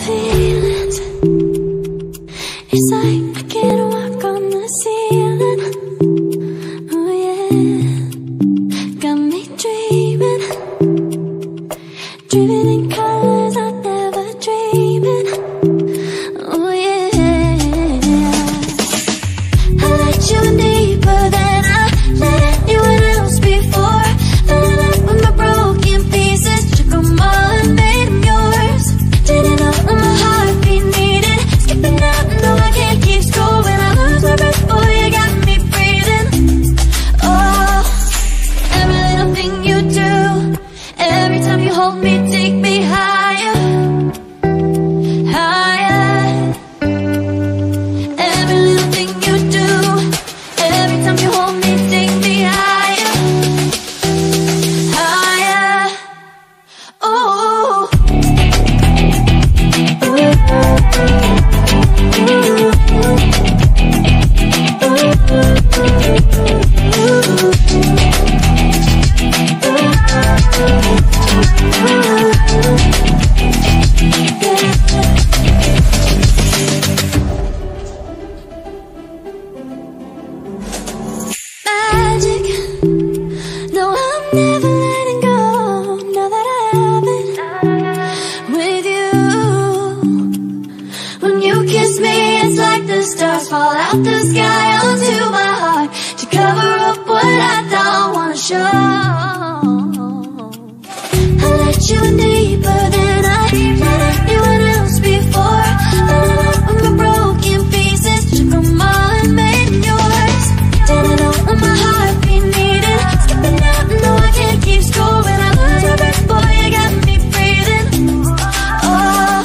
feelings. It's like I can't walk on the ceiling. Oh yeah, got me dreaming, dreaming in colors I never dreamed in. Oh yeah, I let you in deeper than I let anyone else before. Fell up with my broken pieces, took them all and made them yours. Didn't know what my heartbeat needed, skipping out, no I can't keep score. When I lose my breath, boy, you got me breathing. Oh, every little thing you do, every time you hold me, take me higher, higher. Every little thing you do, every time you hold me, take me higher, higher. Oh, magic. No, I'm never letting go. Now that I have it with you. When you kiss me, it's like the stars fall out the sky onto my heart to cover up what I don't wanna show. I let you in deeper than I let anyone else before. Fell up with my broken pieces, took them all and made them yours. Didn't know what my heartbeat needed, skipping out, no I can't keep score. When I lose my breath, boy, you got me breathing. Oh,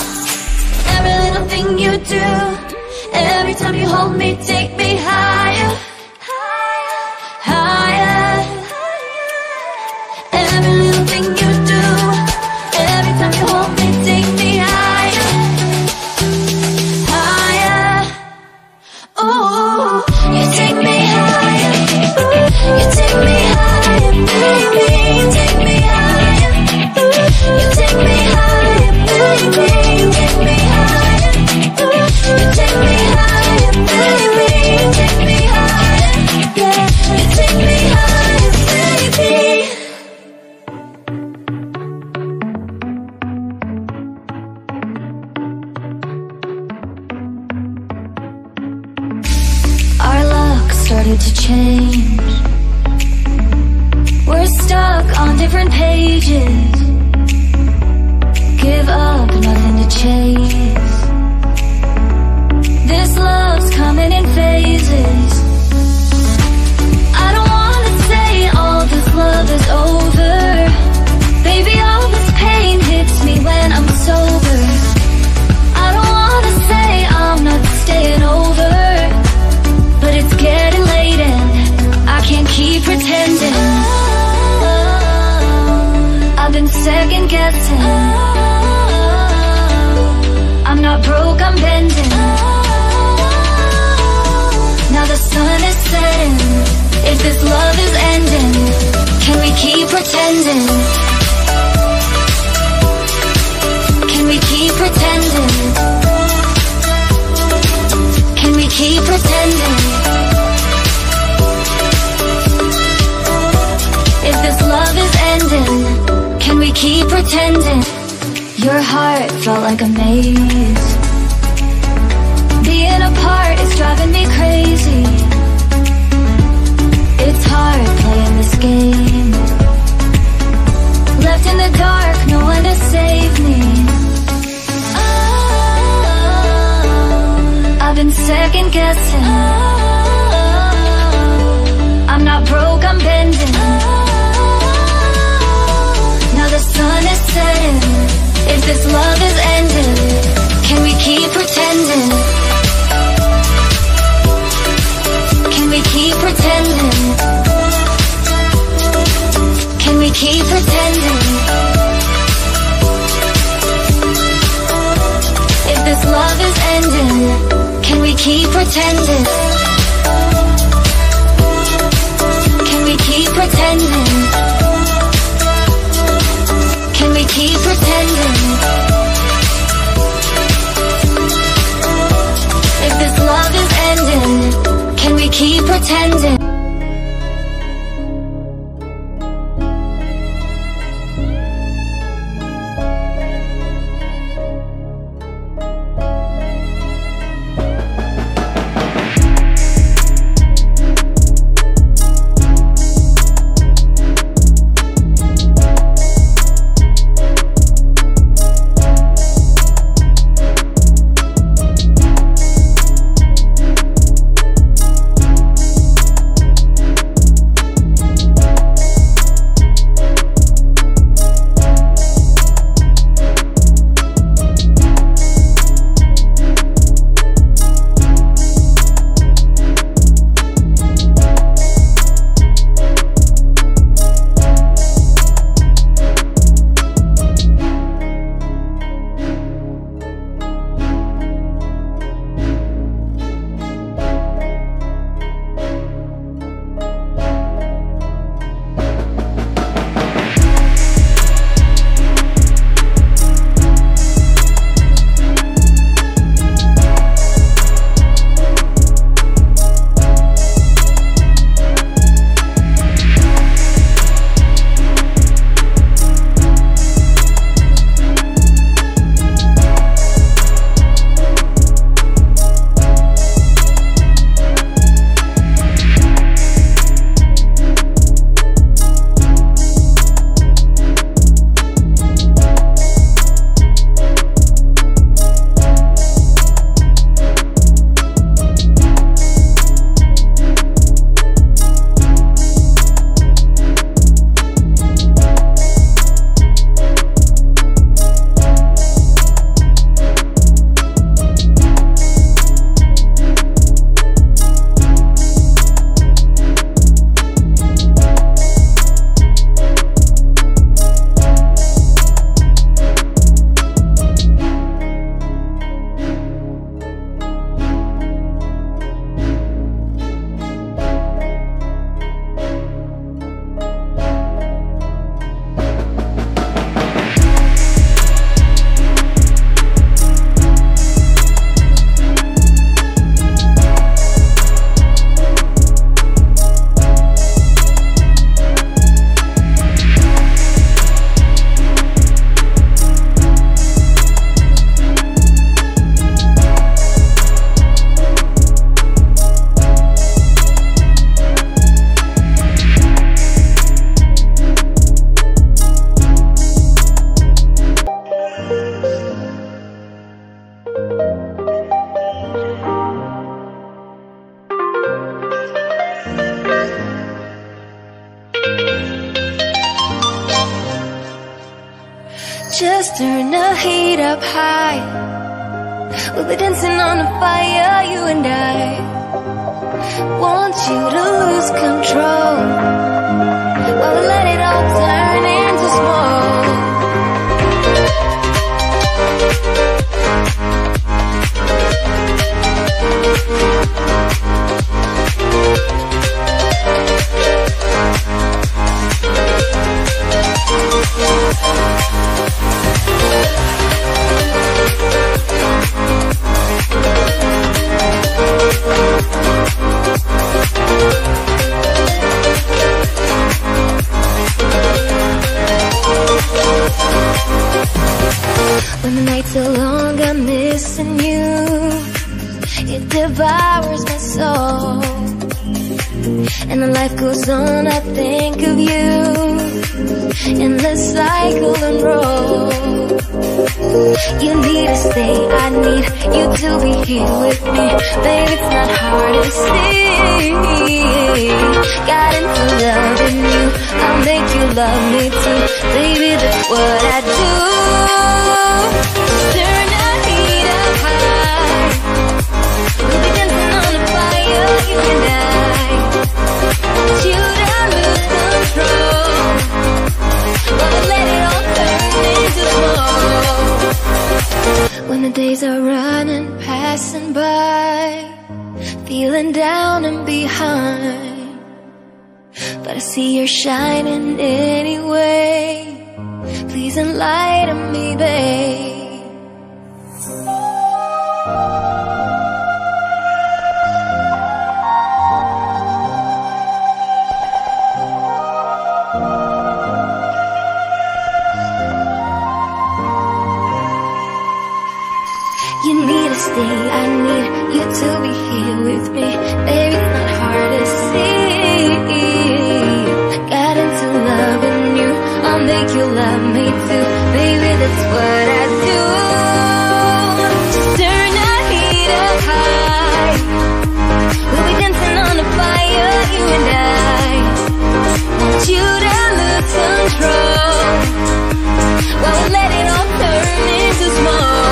every little thing you do, every time you hold me, take me higher, higher. Every little thing you do, every time you hold me, take me higher, higher. Oh, you take me higher, you take me higher, baby, you take me higher, you take me higher, baby, you take me higher, you take me higher, baby, you take me higher, yeah, you take me higher, baby. Our luck started to change. We're stuck on different pages. Give up, nothing to chase. This love's coming in phases. I don't wanna say all this love is over. Baby, all this pain hits me when I'm sober. I don't wanna say I'm not staying over, but it's getting late and I can't keep pretending. I've been second guessing. I'm not broke, I'm bending. Now the sun is setting. If this love is ending, can we keep pretending? Can we keep pretending? Can we keep pretending? If this love is ending, can we keep pretending? Your heart felt like a maze. Being apart is driving me crazy. It's hard playing this game. Left in the dark, no one to save me. I've been second guessing. I'm not broke, I'm bending. Now the sun is setting. If this love is ending, can we keep pretending? Can we keep pretending? Can we keep pretending? If this love is ending, can we keep pretending? Can we keep pretending? Can we keep pretending? pretending. Just turn the heat up high. We'll be dancing on the fire, you and I. Want you to lose control while we let it all turn into smoke. When the nights are long, I'm missing you. It devours my soul, and the life goes on, I think of you. In the cycle and roll, you need to stay, I need you to be here with me. Baby, it's not hard to see. Got into loving you, I'll make you love me too. Baby, that's what I do. Turn the heat up high. We'll be dancing on the fire, you and I. Want you to lose control, but we'll let it all turn into smoke. When the days are running, passing by, feeling down and behind, but I see you're shining anyway. Please enlighten me, babe. stay, I need you to be here with me. Baby, it's not hard to see. Got into loving you, I'll make you love me too. Baby, that's what I do. Just turn the heat up high. We'll be dancing on the fire, you and I. Want you to lose control while we let it all turn into smoke.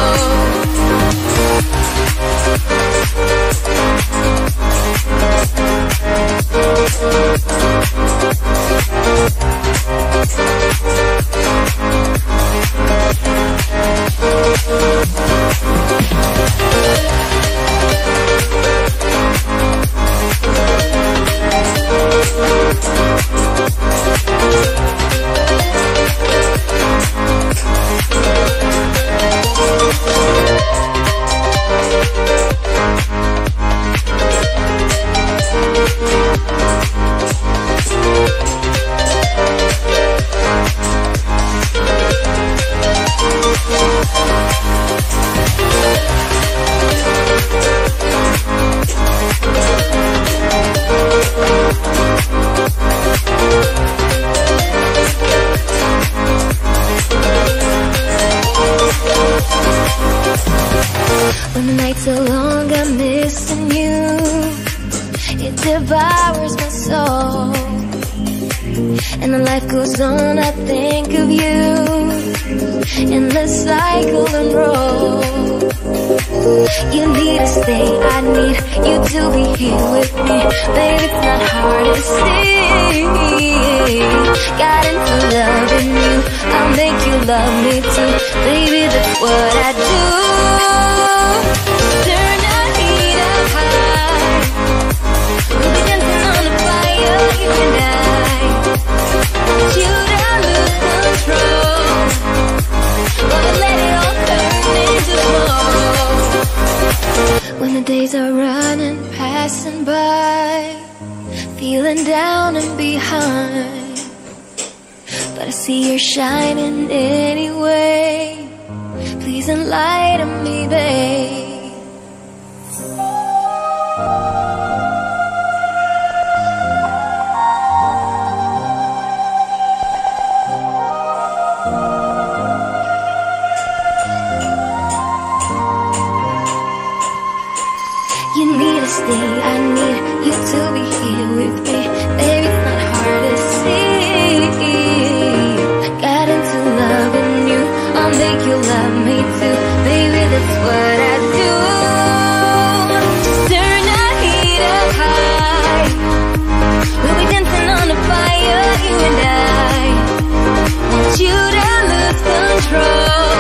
When the nights are long, I'm missing you. It devours my soul. And the life goes on, I think of you. Endless cycle and roll. You need to stay, I need you to be here with me. Baby, it's not hard to see. Got into loving you, I'll make you love me too. Baby, that's what I do. Turn the heat up high. We'll be dancing on the fire, you and I. Want you to lose control while we let it all turn into smoke. When the days are running, passing by, feeling down and behind, but I see you're shining anyway. Please enlighten me, babe. You need to stay, I need you to be here with me. Baby, it's not hard to see. Got into loving you, I'll make you love me too. Baby, that's what I do. Just turn the heat up high. We'll be dancing on the fire, you and I. Want you to lose control